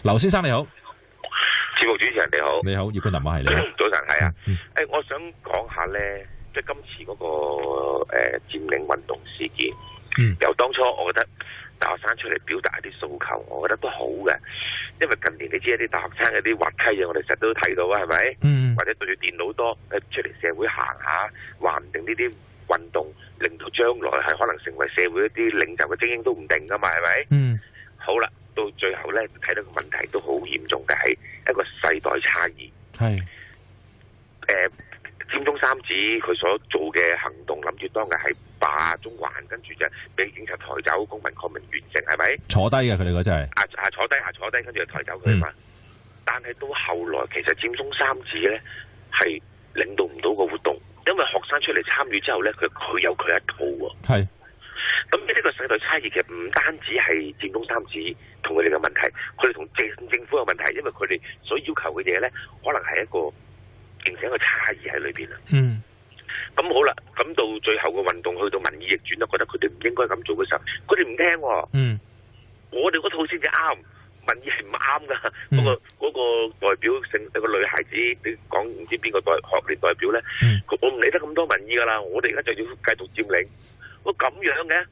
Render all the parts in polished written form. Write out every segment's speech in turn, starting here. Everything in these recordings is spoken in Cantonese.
劉先生你好，節目主持人你好，你好，葉冠霖係你。早晨係啊，我想講下咧，即係今次嗰個佔領運動事件，由當初我覺得大學生出嚟表達一啲訴求，我覺得都好嘅，因為近年你知一啲大學生有啲滑稽嘢，我哋成日都睇到啊，係咪？或者對住電腦多，出嚟社會行下，話唔定呢啲運動令到將來係可能成為社會一啲領袖嘅精英都唔定噶嘛，係咪？好啦，到最後咧睇到個問題都好嚴重嘅，係一個世代差異。係佔中三子佢所做嘅行動，諗住當日係霸中環，跟住就俾警察抬走，公民抗命完成，係咪？坐低嘅佢哋嗰陣係坐低，跟住就抬走佢啊嘛。但係到後來，其實佔中三子咧係領導唔到個活動，因為學生出嚟參與之後咧，佢有佢一套喎。係。咁呢個世代差異其實唔單止係佔中三子同佢哋嘅問題，佢哋同政府有問題，因為佢哋所要求嘅嘢咧，可能係一個形成一個差異喺裏邊啦。咁好啦，咁到最後個運動去到民意逆轉啦，覺得佢哋唔應該咁做嘅時候，佢哋唔聽喎。我哋嗰套先至啱，民意係唔啱噶。嗰個代表性有個女孩子，你講唔知邊個學聯代表咧？我唔理得咁多民意噶啦，我哋而家就要繼續佔領。咁樣嘅，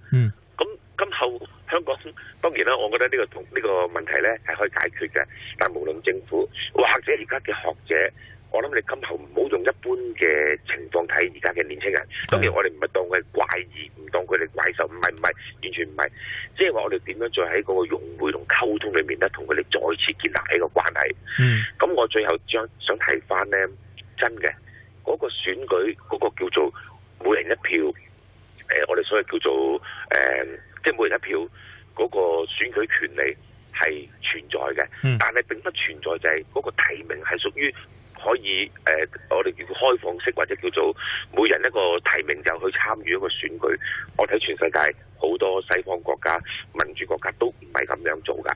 咁今後香港當然啦，我覺得呢個問題咧係可以解決嘅。但無論政府或者而家嘅學者，我諗你今後唔好用一般嘅情況睇而家嘅年輕人。當然我哋唔係當佢係怪異，唔當佢哋怪獸，唔係，完全唔係。即係話我哋點樣再喺嗰個融會同溝通裏面咧，同佢哋再次建立起個關係。咁我最後想提翻咧，真嘅嗰個選舉嗰個叫做每人一票。我哋所謂叫做即係每人一票嗰個選舉權利係存在嘅，但係並不存在就係嗰個提名係屬於可以我哋叫做開放式，或者叫做每人一個提名就去參與一個選舉。我睇全世界好多西方國家、民主國家都唔係咁樣做㗎。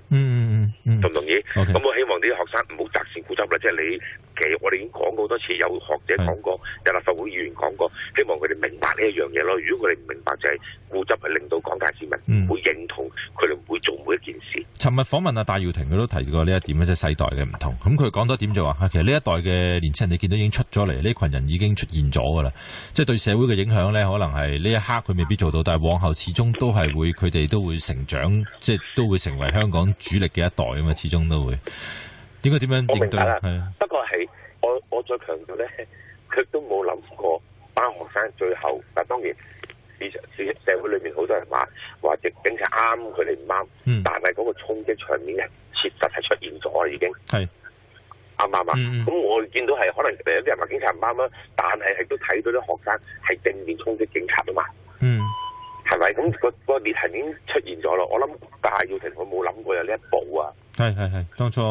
同唔同意？咁我希望啲學生唔好擇善固執啦。即係其實我哋已經講過好多次，有學者講過，有立法會議員講過，希望佢哋明白呢一樣嘢咯。如果佢哋唔明白，就係固執係令到廣大市民唔會認同，佢哋唔會做每一件事。尋日訪問阿戴耀廷，佢都提過呢一點，即係世代嘅唔同。咁佢講多點就話，其實呢一代嘅年輕人，你見到已經出咗嚟，呢群人已經出現咗㗎啦。即係對社會嘅影響咧，可能係呢一刻佢未必做到，但係往後始終都係會，佢哋都會成長，即係都會成為香港主力嘅一代啊嘛，始終都會。應該點樣應對？不過係我再強調咧，佢都冇諗過班學生最後。但當然社會裏面好多人話警察啱，佢哋唔啱。但係嗰個衝擊場面係切實係出現咗，已經係啱唔啱啊？咁我見到係可能有啲人話警察唔啱啦，但係都睇到啲學生係正面衝擊警察啊嘛。係咪？咁個裂痕已經出現咗咯。我諗戴耀廷佢冇諗過有呢一步啊。係。當初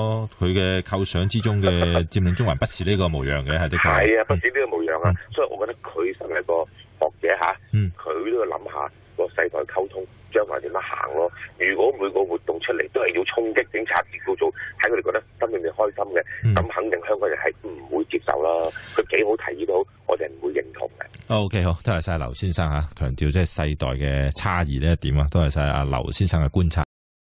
佢嘅構想之中嘅佔領中環不是呢個模樣嘅，係的確。係啊，不是呢個模樣啊。所以我覺得佢身為一個學者嚇，佢都要諗下個世代溝通將來點樣行咯。如果每個活動出嚟都係要衝擊警察，叫做喺佢哋覺得心裏面開心嘅，咁肯定香港人係唔會接受啦。佢幾好提議到，我哋唔會認同嘅。OK， 好，多謝晒劉先生嚇，強調即係世代嘅差異呢一點啊，多謝晒阿劉先生嘅觀察。